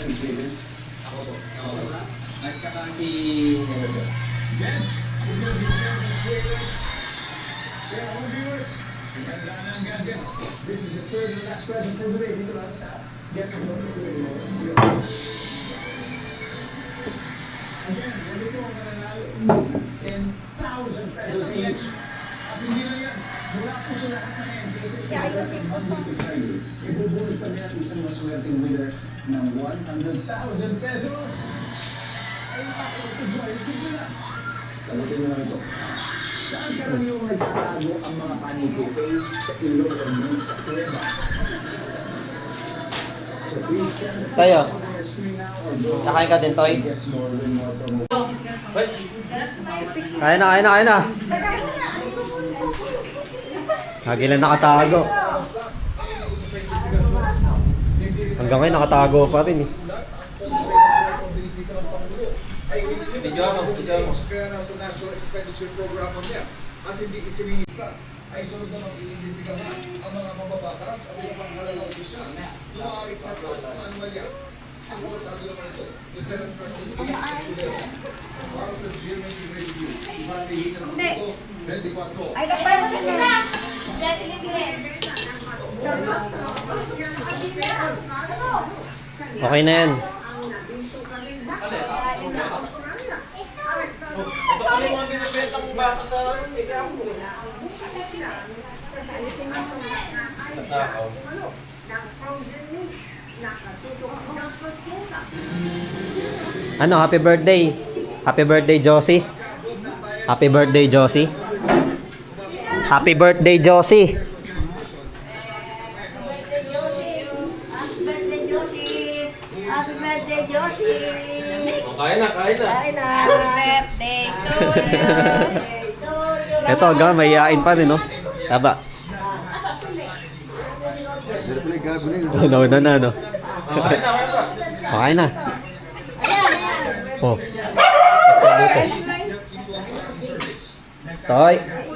Ako po. At saka si Zed. Kaya mga viewers, ganda ng gadgets. This is the third and last present for today. Dito lang sa Guess of the Video. Again, wali po ang mananalo. 10,000 pesos each. At hindi lang yan. Mula po sa lahat ng MPs. Ibubulot kami ang isang maswerteng winner ng 100,000 pesos. Ay, ito, Joy. Sige na. Sagutin mo na ito. Saan karaniwang nagtatago ang mga paniki-pay sa ilog o mga sa kuweba? Sa Christian, Tayo. screen now or go. Nakain ka din, Toy? Guess more, win more promo. Kain na, kain na, kain na. Lagi lang nakatago. Hanggang ngayon nakatago pa rin eh. Video mo. Kaya nasa National Expenditure Program niya at hindi isiningista ay sunod na mag-iimbestiga ang mga mababatas at iba pang halalang sosyal na maaari sa anomalya. Suportado naman ito. The Senate President para sa Geometry Review. Ibandihin na ng ito 24. Ay, kapag sa nila. Dati libre. Okay na yan. Ito kami mga binibenta mong baka sa kaya mo. Ano, happy birthday. Happy birthday, Josie. Happy birthday, Josie. Happy birthday, Josie. Happy birthday, Josie. Happy birthday, Josie. Kain na. Ay na. Happy birthday to you. Ito, hanggang may yain pa rin, no? Taba. Nauna na, no? Okay na. Oh. Dito. Toy. Happy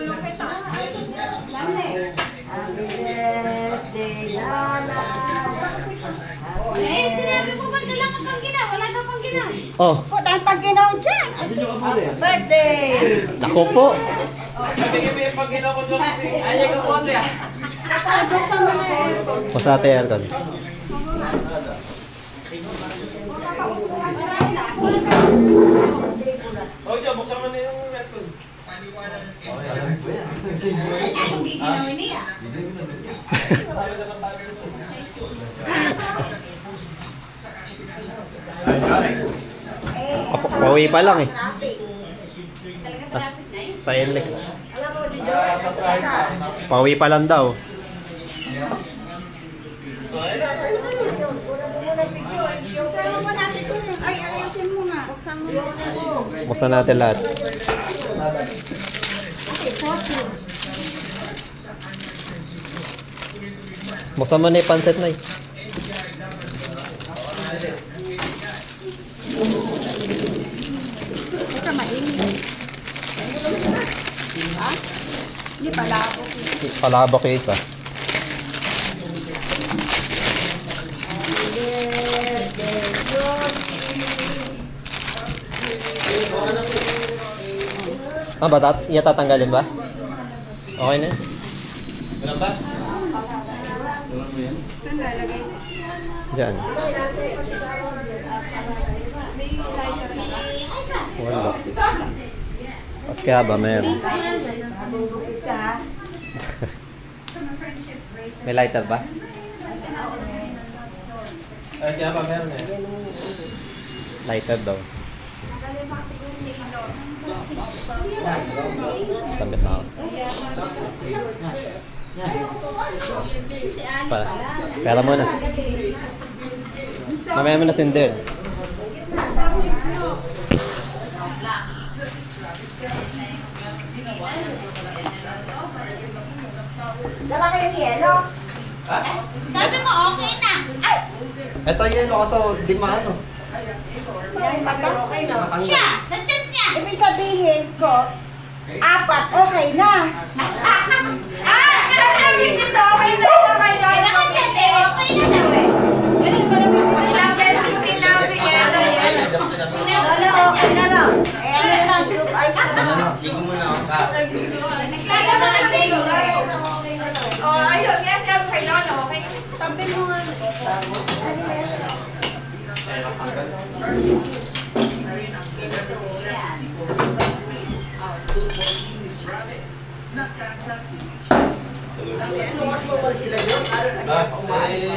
birthday, Nana. Eh, sinabi mo ba dala ka pang ginaw? Wala ka pang ginaw. Oh, O, dahil pag ginaw dyan. Happy birthday. naku po. Alay ko po ya. Pasate aircon. Buksan mo na yung aircon. Ay, hindi ginawin niya. Pauwi pa lang eh. Talaga traffic na yun. Sa NLEX. Alam mo, si Joy, nasa kata. Pauwi pa lang daw. Buksan mo natin ito. Ay, ayusin mo nga. Buksan mo. Buksan natin lahat. Okay, focus. Buksan mo na yung pancet na eh. Baka mainit. Ha? Hindi pala ako. Palabok yung isa. Ah, ba? Tatanggalin ba? Okay na. Wala ba? Saan lalagay? Diyan. Wala. Pas kaya ba meron? Nabubukit ka, ha? May lighter ba? Ay, kaya ba meron eh? Lighter daw. Tambit na ako. Pera mo na. Mamaya mo na sindin. Dala kayo ni Elo. Sabi mo, okay na. Ay, Ito yun, kaso di maano. Yan, okay na. siya, sa chat niya. Ibig sabihin ko, 4, okay na. Sabihin nito, okay na, okay na. Kaya nakachat eh, okay na daw eh. Ganun ko na bibigyan.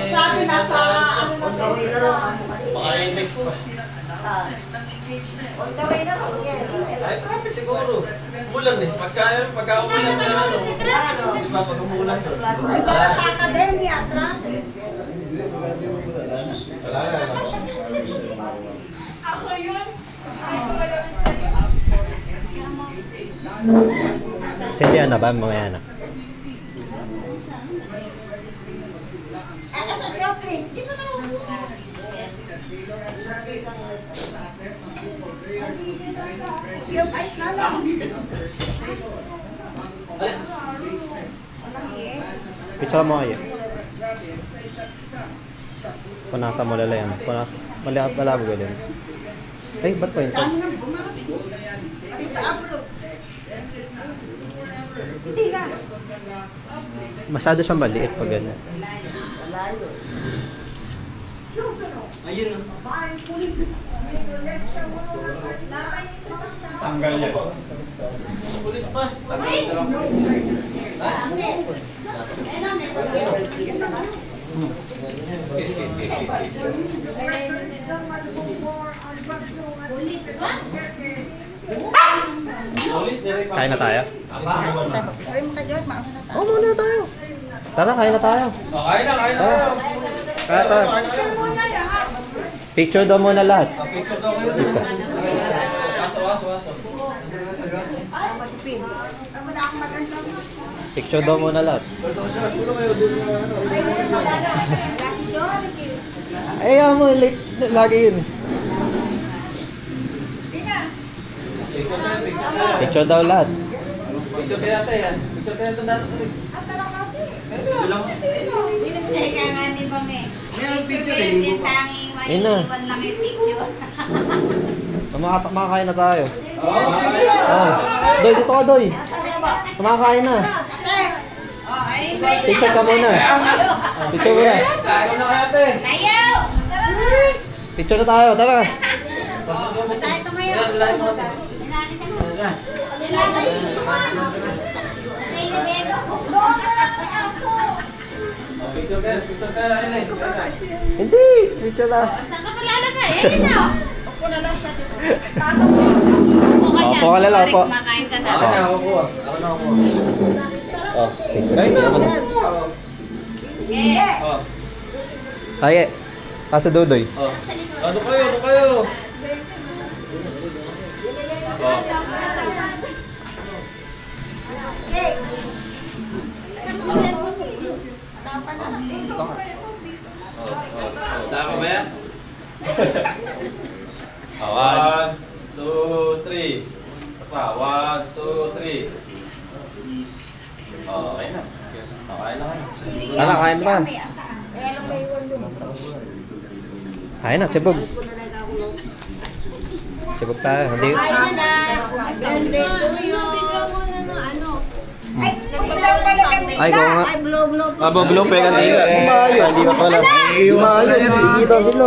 Sabi nasa ano na Baka index pa. on the way na raw yan. Ay, traffic siguro. Umulan eh. Pagka umulan na ano. Di ba pag umulan? Ay, para sa academia, traffic. Wala na. Ako yun. Sindihan na ba? Mamaya na. Sa office, dito na. Yung ice na lang. Walang eh. Picture mo kayo. Punasa mo lala yan. Malabo ka din. Ay, ba't po yun? Dami nang bumati. Pati sa abroad. Hindi ka. Masyado siyang maliit pag ganyan. Ayun na. Tanggal yan. Pulis pa. Pulis ba? Kain na tayo? Sabi mo ka, George, mauna na tayo. Oo, muna tayo. Tara, kain na tayo. Kain na, kain na. Tara. Kaya tayo. Picture daw muna lahat. Picture daw kayo. Waso. Ay, masipin. Tama na akong maganda. Picture daw muna lahat. Ay, wala si George. Ay, mo, late. Lagi yun. Tina. Picture daw lahat. Picture kaya tayo yan. Picture kaya doon natin. Ang talong kati. Teka nga, di ba may? Meron picture eh. eh. Yung tanging Yun na. maiiwan lang yung picture. Kumakain na tayo. Oh. Doy, dito ka, Doy. Kumakain na. Oh, ay, Picture ka muna. Picture muna. Kain na kaya tayo. tayo! Picture na tayo. Tara. Tayo tumayo. Live mo natin. Nilalagay mo. Nilalagay mo. Nilalagay mo. Doon ka lang ang aso. Picture kaya. Ayun Hindi. Picture na. Saan ka palalagay? Ayun na. Upo na lang siya dito. Tatong ko sa Upo ka dyan. Opo ka na lang, opo. Kumakain ka na. Ako na ako. Oh, picture. Kain na ako. Yeah. Oh. Ay, kaso Dodoy. Oh. Ano kayo? Oh. Okay. Hanapan na natin. Saan ka ba yan? 1, 2, 3. Pa, 1, 2, 3. Oh, okay na. Okay na kayo. Ano, kain pa? Si Ame, asaan? Meron may iwan doon. Kain na, sibog. Sibog tayo. Hindi. Kain na. Birthday to you. Ay, isang pala kandila. Ay, kung nga. Ay, blow. Bulong pa yung kandila. Umayo. Hindi ka pala. Umayo. Hindi daw sila.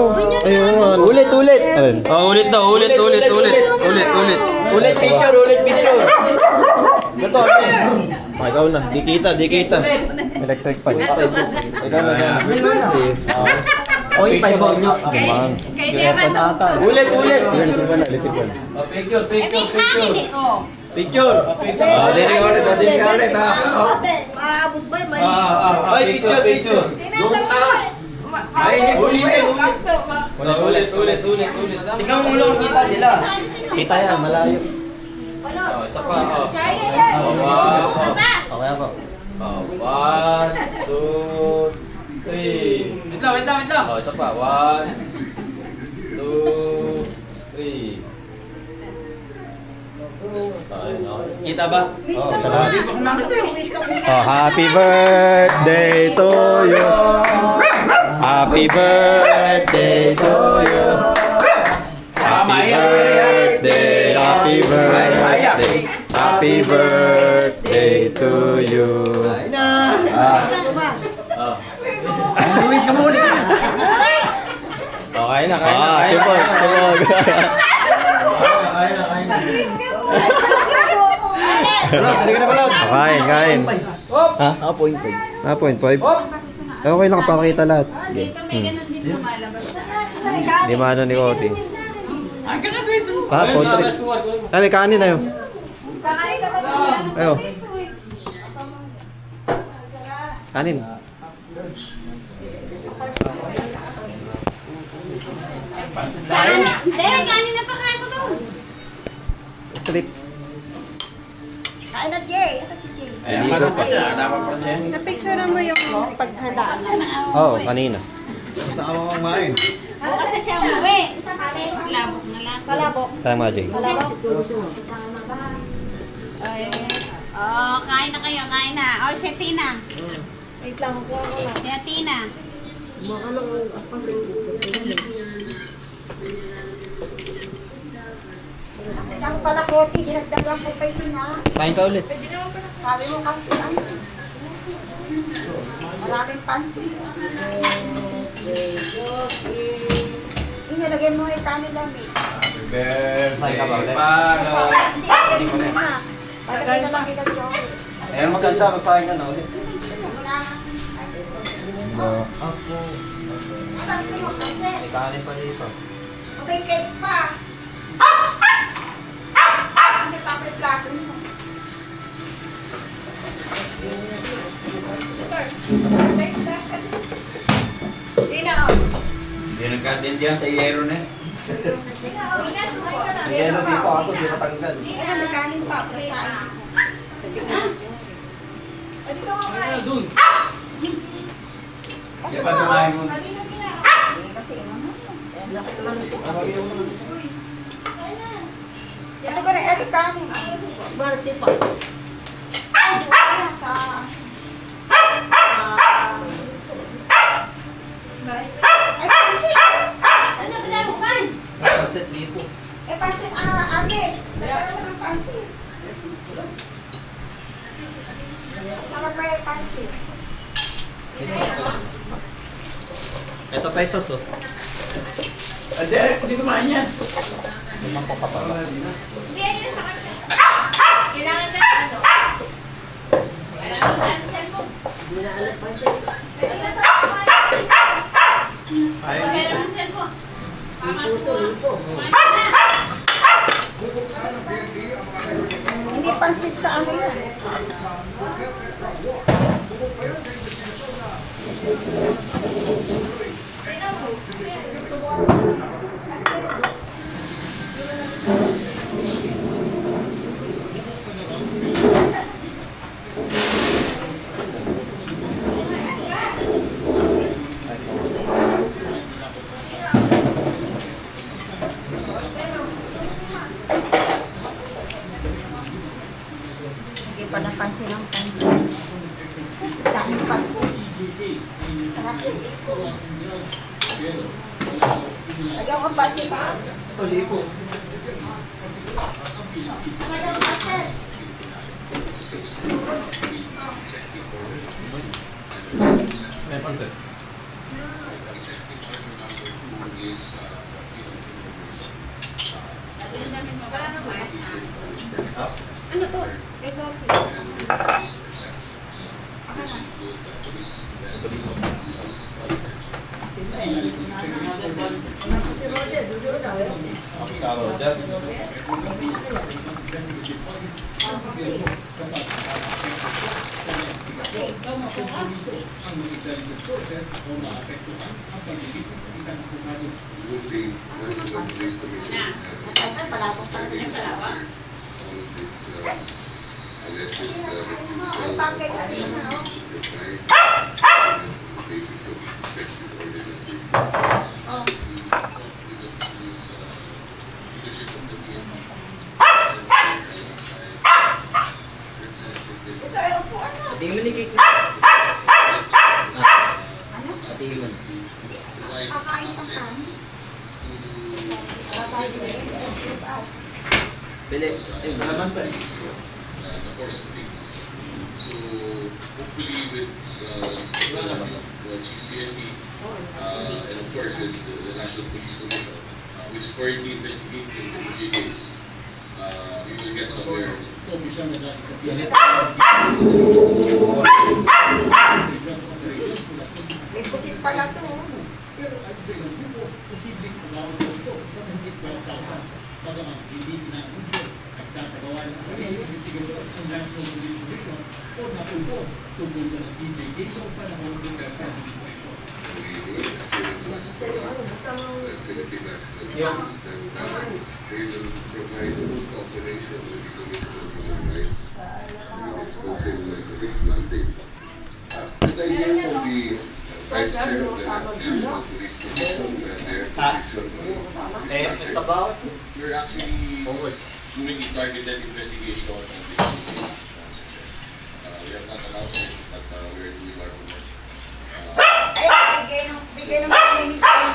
Ayun. Ulit. Ayun. Oh, ulit daw. Ulit. Ulit picture. Ito. Ikaw na. Di kita. Electric pan. Ikaw na. Oy, 5 nyo. Kay Devan na ito. Ulit. Electric pan. Oh, picture. Picture. Dili ka ulit, ha? Maabot ba? May... Ay, picture. Tinatanong Ay, ulit. Ulit. Tingnan mo lang kita sila. Kita yan, malayo. Oh, isa pa. Oh. Kaya yan. Oh, wow. Okay po. Oh, 1, 2, 3. Wait lang. Oh, isa pa. 1, 2, 3. Kita ba? Oh, happy birthday to you. Happy birthday to you. Happy birthday to you. Oh. Wish ka muna. Kain na, kain na. Ah, kain na, sipag, kain na. sipag. Kain na, kain na. Balot, hindi ka na balot. Kain, kain. Hop! Ha? Ah, 0.5. Ah, 0.5. Hop! Okay lang, papakita lahat. Dito may ganun din lumalabas sa Hindi maano ni Oti. Ah, Ayun, konti. sa kuha, kuha mo. Ah, may kanin na yun. Kakain ka ba doon? Ayo. Kanin. Kanin! Kanin na pakain ko doon. Trip. Kain na, Jay. Asa si Jay? Ayan, paano pa niya? Dapat pa niya. Napicture mo yung paghandaan. Oo, kanina. Basta ka mga kumain. Bukas na siya umuwi. Labok na lang. Palabok. Tama, Jay. Oh, kain na kayo, kain na. Oh, si Tina. Wait lang, kuha ko lang. Si Tina. Ang pala kopi, dinagdagan ko pa yun ha. Sain ka ulit. Sabi mo kasi ano. Maraming pansin. Inilagay mo yung kanin lang eh. Happy birthday, Kain ka ba ulit? Pano. Hindi na. Palagay na lang kita siya. Eh, maganda, magsahin ka na ulit. Wala. Alam mo kasi. May kanin pa dito. May cake pa. Hindi pa may plato mo. Dina, oh. Hindi nagkatindihan sa yero na. Dina, oh. Ay ka na. Hindi na dito kaso di matanggal. Ano, may kanin pa. Kasain. O, dito ka kain. Doon. Kasi Siya pa kumain mo. Kanina pina. Kasi ano? Ito ko na Eric kanin. Birthday pa. Ay, wala sa... Ay, pansit! Ano ba na bukan? Sunset dito. Eh, pansit, ate. Dalawa mo ng pansit. Sarap pa yung pansit. Ito pesos oh. Hindi kumain yan. Limang ko pa pala. Hindi, ayun sa kanya. Kailangan na ano? Kailangan na ano mo? Kailangan mo mo. Tama ko. Hindi pansit sa ano yan. Hindi pa napansin ang pansit. Dami pansit. Sarap yun. Lagyan ko pansit pa. Ito lipo. Lagyan ko pansit. May pansit. Ano to? Eh, bakit? Ako na. Karo, dyan. Ay, palabok pa rin. Ay, bagay ka rin na, oh. Oh. Ito ay upuan na. Pati mo ni Kik. Ano? Pati mo. Kakain ka ka. Kakain ka rin. Bili. Ay, malaman sa the course of things. So hopefully with the Chief PNP And of course, the National Police Commission, which is currently investigating the EJ case. We will get somewhere. So, mission na dati sa Deposit pala to. Pero at sa ilang grupo, posibleng umawag po ito sa mahigit 12,000. Bagaman hindi na-unsyo at sasagawa ng sariling investigasyon ng National Police Commission o natulpo tungkol sa EJ case o panahon ng administration. We will assurances for the Philippine National Police that they will provide full cooperation with the Commission on Human Rights with this fulfill its mandate. Did I hear from the Vice Chair of the National Police Commission that their position on this matter? It's about We're actually doing a targeted investigation on this case, Mr. Chair. We have not announced it, but we're doing our homework. Bigay ng makinig kayo.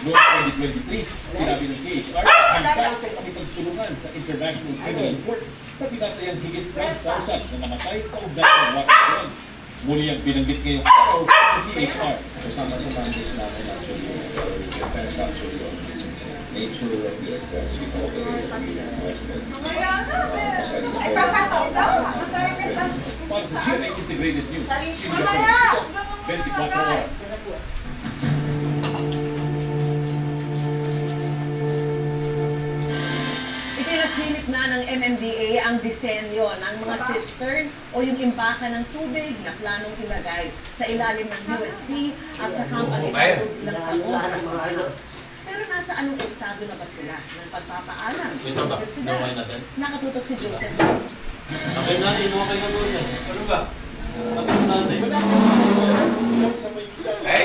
Noong 2023, sinabi ng CHR, ang dapat makipagtulungan sa International Criminal Court sa tinatayang higit 1,000 na namatay kaugnay ng war crimes. Muli ang binanggit ngayong araw sa CHR. Kasama sa mandate namin actually, depends actually on the nature of the request. We cooperate with the President. Ay, papasin daw. Masarap yung pasin. Para sa GMA Integrated News, Sarili mo Senior kaya! President, 24 oras. Ipinasilip na ng MMDA ang disenyo ng mga cistern o yung imbaka ng tubig na planong ilagay sa ilalim ng UST at sa Camp Aguinaldo bilang pangong. Pero nasa anong estado na ba sila ng pagpapaalam? Ito ba? Inuway natin? Nakatutok si Joseph. Okay na, inuway na muna. Ano ba? Tapos natin.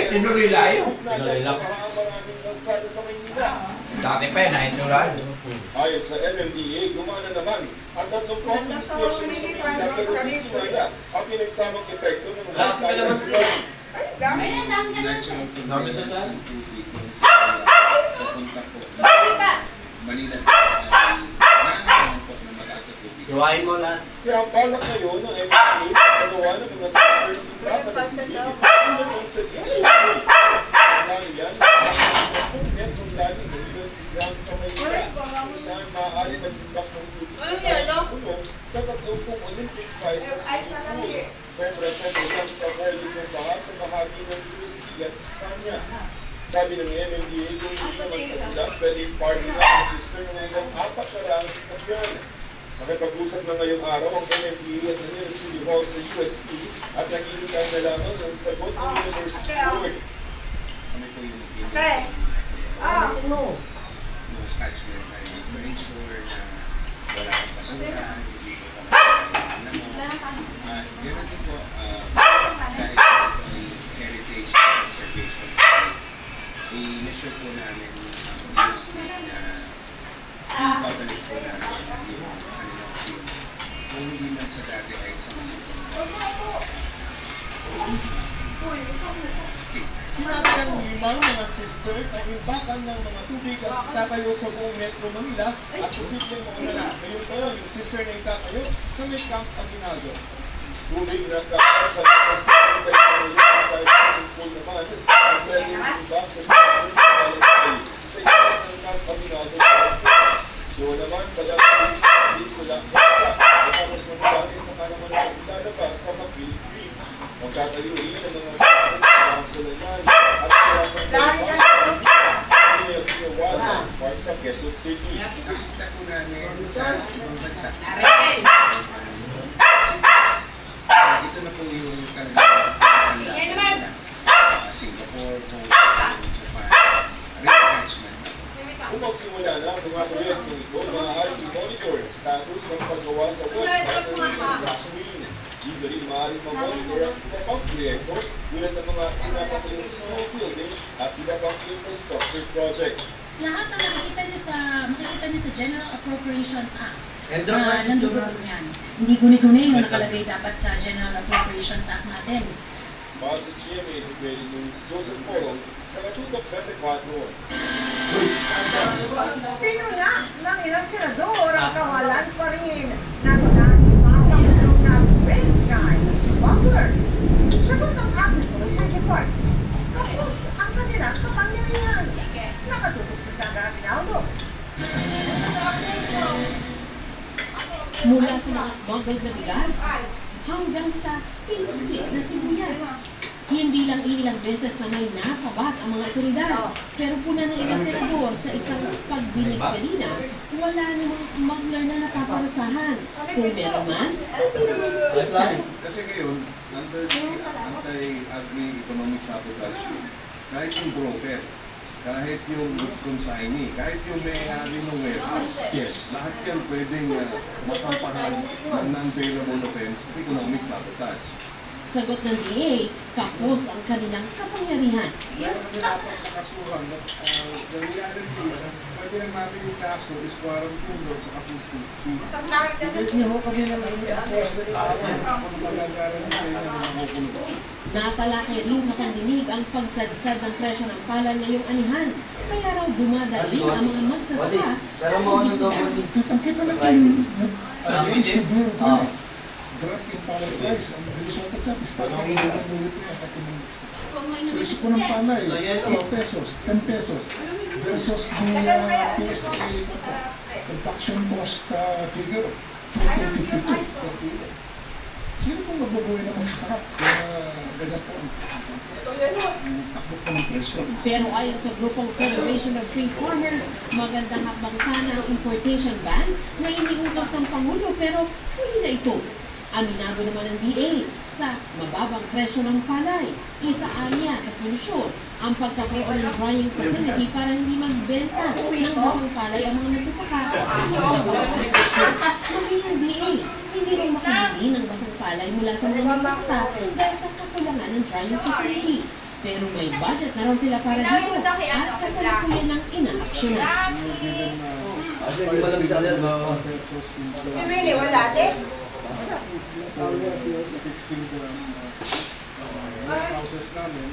Tinuloy layo. Inuway lang. Dati pa yun, nahinulan. Ayon sa MMDA, gumana naman ang tatlong company stations sa Manila pero hindi kinaya ang pinagsamang epekto ng mga Lakas ka naman siya. Ay, nasaan ka na? Sabi sa saan? Papunta po. Bakit ba? Manila. Nakakaroon po ng mataas sa tubig. Iwain mo lang. Kaya ang balak ngayon ng MMDA pagawa ng mga sector ng imbaka ng tubig tulad sa issue. Dahil yan, ang metrong lalim ng University Grounds sa Manila kung saan maaari mag-imbak ng tubig Anong yelo? sa 30 Olympic-sized pool. Siyempre lang sa verdict ng baha sa bahagi ng UST at Espanya. Sabi ng MMDA, kung hindi naman sila, pwede party na ang sister ng hanggang 4 na lang sa sakyan. Nakipag-usap na ngayong araw ang MMDA at Manila City Hall sa UST at nakikita na lamang ang sagot ng University Board. Kami po yung Te! Ah! no catchment area to ensure na wala kang basura, hindi po kami at ganoon din po dahil ito ay heritage conservation i-measure po namin ang state na babalik po namin yung kanilang field kung hindi man sa dati ay sa masipong state. Sinabi ng limang mga sister ang imbakan ng mga tubig at tatayo sa buong Metro Manila at posibleng mauna. Ngayon pa yun, yung sister na itatayo sa may Camp Aguinaldo. Tuloy na kapag sa labas ng ibay sa ngayon sa isang pool naman, ang pwede yung imbak sa sister na Valentine sa ibabaw ng Camp Aguinaldo. Doon naman, pagkakali, hindi ko lang nakapos ng dati sa kanaman ng ilalabas sa Macville Creek. Magtatayo rin ang mga Sulanan at Park sa Quezon City. Nakita po namin sa ibang bansa. Ito na po yung kanilang Yan naman. Singapore, Hong Kong, Japan. Retrenchment. Kung magsimula na ang mga proyekto ito, maaari i-monitor ang status ng paggawa sa website ng gasoline. Dito rin maaaring mag-monitor ang iba pang proyekto tulad ng mga pinapatayong school building at iba pang infrastructure project. Lahat na makikita niyo sa General Appropriations Act. Enderman, Nandudulo yan. Hindi guni-guni yung nakalagay dapat sa General Appropriations Act natin. Para sa GMA Integrated News, Joseph Polo, Nakatutok 24 Oras. Sino na ng ilang senador ang kawalan pa rin ng nangimawang ng franchise smugglers? Sagot ng ating Police Report. Mula sa mga smuggled na bigas hanggang sa pinuspit na sibuyas. Hindi lang ilang beses na may nasabat ang mga otoridad. Pero puna ng ilang senador sa isang pagdinig kanina, wala namang smuggler na napaparusahan. Kung meron man, hindi naman kita. Kasi ngayon, under the anti-agri-economic sabotage, kahit yung broker, kahit yung consignee, kahit yung may-ari ng warehouse, yes, lahat yan pwedeng masampahan ng non-bailable offense, economic sabotage. Sagot ng DA, kapos ang kanilang kapangyarihan. Meron kami dapat sa kasuhan, the reality, pwede lang natin yung kaso is warang pundo sa kapuso. Hindi mo kami naman yung ako na magagaran sa inyo na makukulong. Natalakay rin sa pandinig ang pagsadsad ng presyo ng palay ngayong anihan. Kaya raw dumadali ang mga magsasaka Pero mo ano daw mo ni? Kitang-kita natin yung drop yung palay price. Ang Minnesota Cup, start ang ulit niya katinong. Presyo po ng palay, 8 pesos, 10 pesos versus the PSA production cost figure, 252 per kilo. Sino pong magbabuhay na magsasakap na ganyan po ang takbo po ng presyo? Pero ayon sa grupong Federation of Free Farmers, magandang hakbang sana ang importation ban na iniutos ng Pangulo pero huli na ito. Aminado naman ng DA sa mababang presyo ng palay. Isa anya sa solusyon ang pagkakaroon ng drying facility para hindi magbenta ng basang palay ang mga nagsasaka. Maging ang DA, hindi rin makabili ng basang palay mula sa mga nagsasaka dahil sa kakulangan ng drying facility. Pero may budget na raw sila para dito at kasalukuyan ng inaaksyonan. Really, wala din? Process namin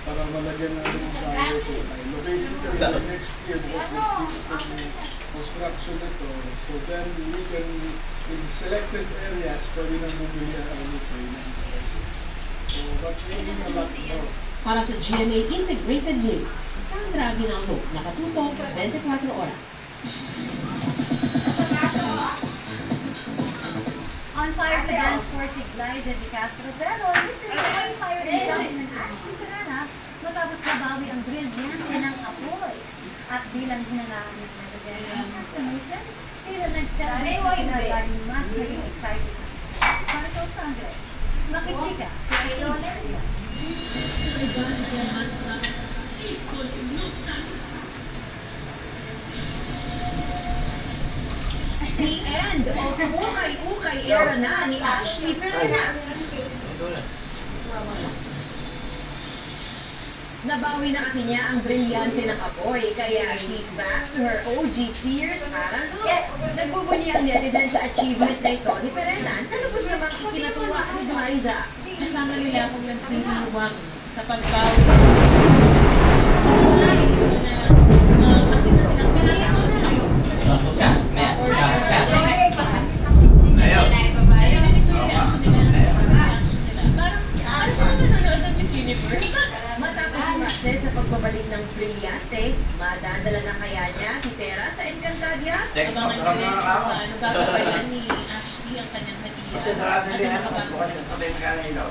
para malagyan natin yung value sa silo. Basically, next year, construction nito, so then we can, in selected areas, pwede nang bumili ang training. So, but we need a lot more. Para sa GMA Integrated News, Sandra Aguinaldo, nakatutok 24 oras. On fire sa dance floor si Glyza de Castro, pero literally on fire din siya ng Ashley Canana matapos nabawi ang brilyante ng apoy. At bilang hinangamit na ng transformation, tila nag-celebrate na galing mas naging exciting. Para sa Sandra, makichika. The end of ukay-ukay era na ni Ashley Canana. Nabawi na kasi niya ang brilyante ng apoy, kaya she's back to her OG tears parang nagbubunyi ang netizen sa achievement na ito ni Perenan na lubos namang ikinatuwa ni Glyza. Kasama nila akong nagtiniwag sa pagbawi. Bakit na silang Matapos sumakses sa pagbabalik ng brilyante, madadala na kaya niya si Tera sa Encantadia? Abangan ko rin kung paano gagabayan ni Ashley ang kanyang hadiah.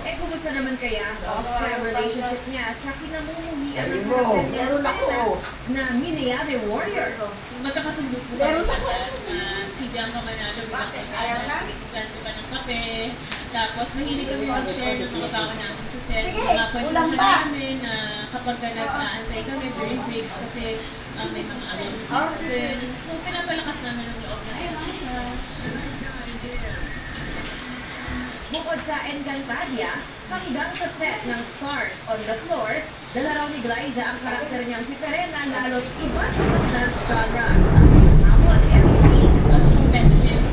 Eh, kumusta naman kaya ang off-cam relationship niya sa kinamumuhian ng karakter na Minayave Warriors? Magkakasundo po kami lahat. Si Bianca Manalo bilang pagkakante pa ng kape. Tapos mahilig kami mag-share ng mga bawa namin sa set. Mga kwentuhan namin na kapag nag-aantay kami during breaks kasi may mga action scenes. So pinapalakas namin ang loob ng isa't isa. Bukod sa Encantadia, hanggang sa set ng Stars on the Floor, dala raw ni Glyza ang karakter niyang si Perena lalo't iba't ibang dance genres. Hamon, everything. Tapos competitive,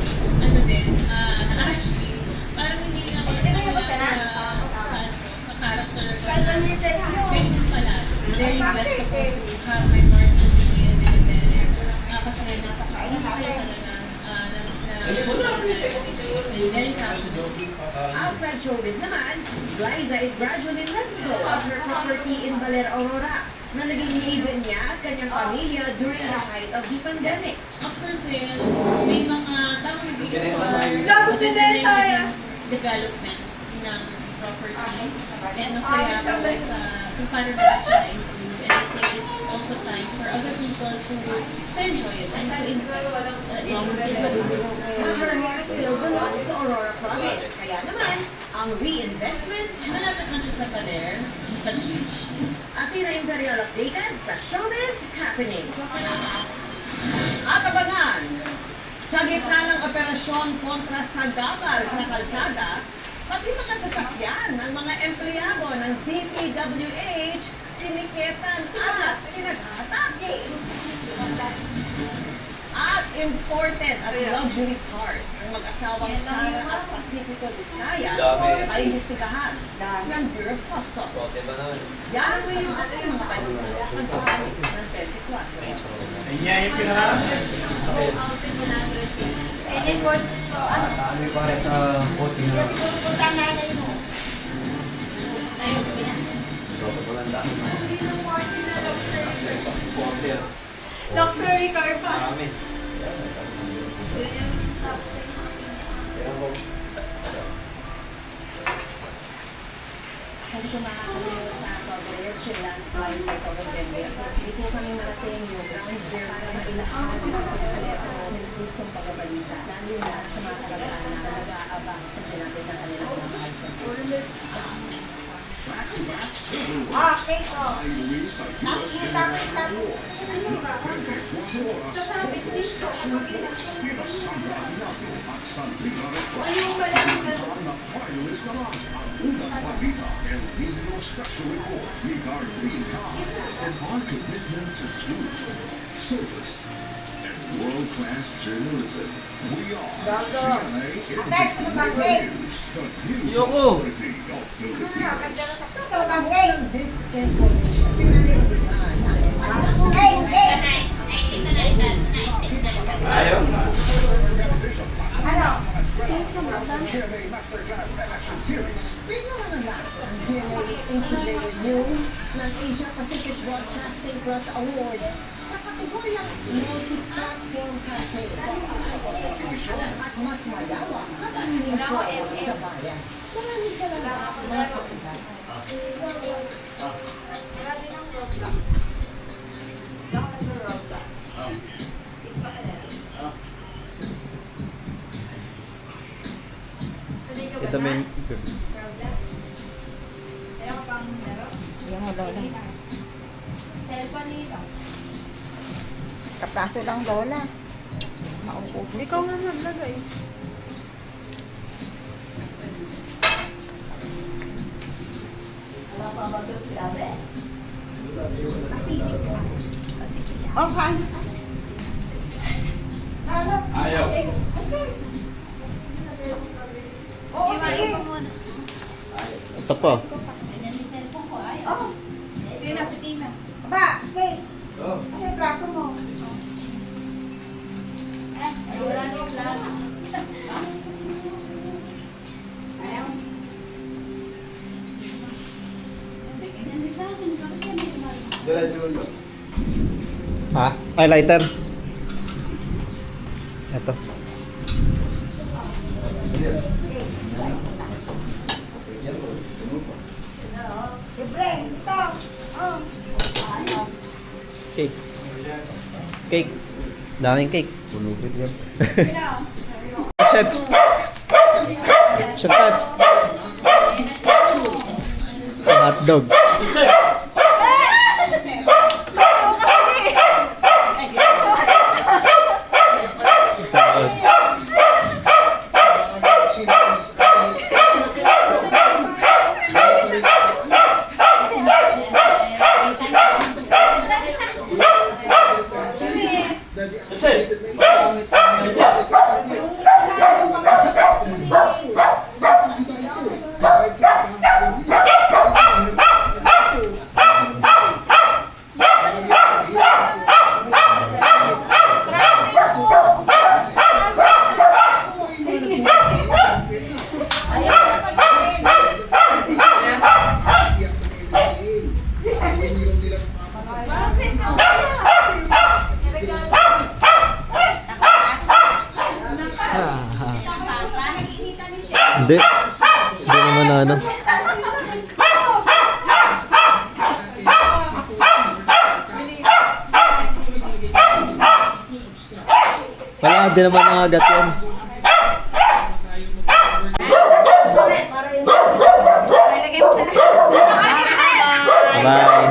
Ashley, parang hindi ako nawala sa character. Ganyan pala. Very blessed ako to have my partner si Kuya Dilibere. Kasi napaka-usay talaga. Very passionate. Outside showbiz naman, Glyza is gradually letting go of her property in Baler, Aurora. na naging haven niya at kanyang pamilya during the height of the pandemic. After sale, may mga tamang nag-i-require Dapat din tayo. development ng property. And masaya ako sa kung paano namin siya na-improve. And I think it's also time for other people to enjoy it and to invest in it. Still belongs to Aurora Province. Kaya naman, ang reinvestment Malapit lang siya sa Baler, sa beach. at ina-imperial updated sa Showbiz Happening. At abangan, sa gitna ng operasyon kontra sa gabal sa kalsada, pati mga sasakyan ng mga empleyado ng DPWH, tiniketan at pinaghahatake. At imported at luxury cars ng mag-asawang Sara at Pacifico Vizcaya ay imbestigahan ng Bureau of Customs. Bote ba naman? Yan yung mga panunod ng pagkakas ng 24. Inya yung pinaka. And then, what, ano? Ano yung pare sa voting na? Kasi pupunta na mo. Ayun, pina. Bote ko lang dahil. Luxury car pa. Marami. Kung kumakakalimutan na ako, Bayer landslide sa Coventry. Hindi po kami narating yung ground zero para mailahan ng mga telepono ng gustong pagbabalita. Lalo na sa mga kabataan na nag-aabang sa sinabi ng kanilang mga mahal sa buhay. Okay ko. Nakita ko sa ano ba? Sasabi ko dito. Ayun ba lang gano'n? Special report regarding and our commitment to truth, service, and world-class journalism. We are GMA Integrated News, the news authority of Philippines. This information, pinanimulan Ayaw. Ano? GMA Masterclass Action Series. pinanganak ang GMA Integrated News ng Asia Pacific Broadcasting Plus Awards sa kategoryang Multi-Platform Campaign. At mas malawak at meaningful sa bayan. Maraming salamat mga kapitan. Wala din ang Roblox. Wala ko nag-Roblox. Ito may... Kaya ko pang laro? Yung lola. Cellphone nito. Kapraso lang lola. Mauupos. Ikaw nga maglagay. Wala pa ba ito sinabi? Oh, hi. Ano? Ayaw. Oo, sige. Ito po. Ganyan yung cellphone ko. Ayaw. Oh. Tina, si Tina. Ba, hey. Oh. Ano yung plato mo? Wala nang plano. Ayaw. Ganyan din sa akin. Bakit yan? Ha? Ay, lighter. Ito. Libre, ito. Oh. Cake. Cake. Daming cake. Bulupit yan. Chef. Chef. Hotdog. ano. Wala, di naman nangagat yan. Ilagay mo sa Bye.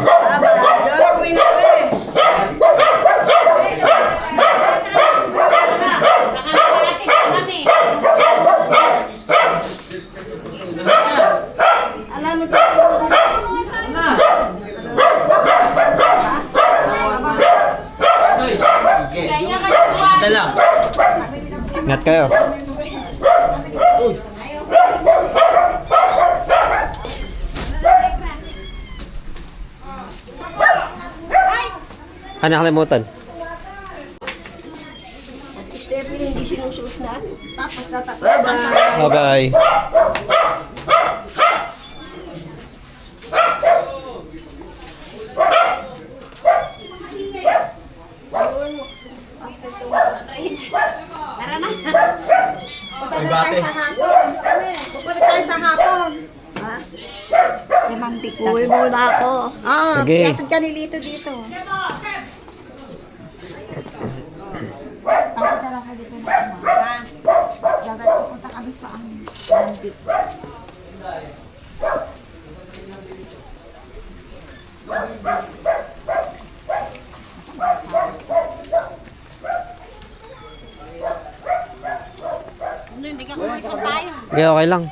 Ito lang. Ingat kayo. Ano nakalimutan? Stephanie, hindi sinusuot na. Tapos tatakot. Bye-bye. Tara na. May bate. Pupunta tayo sa hapon. Ha? Romantic na. Uwi muna ako. Sige. Yatid ka ni Lito dito. Tapos na lang ko dito na umaga. Dagat pupunta kami sa romantic. Hindi ka kumain sa tayo. Okay, okay lang.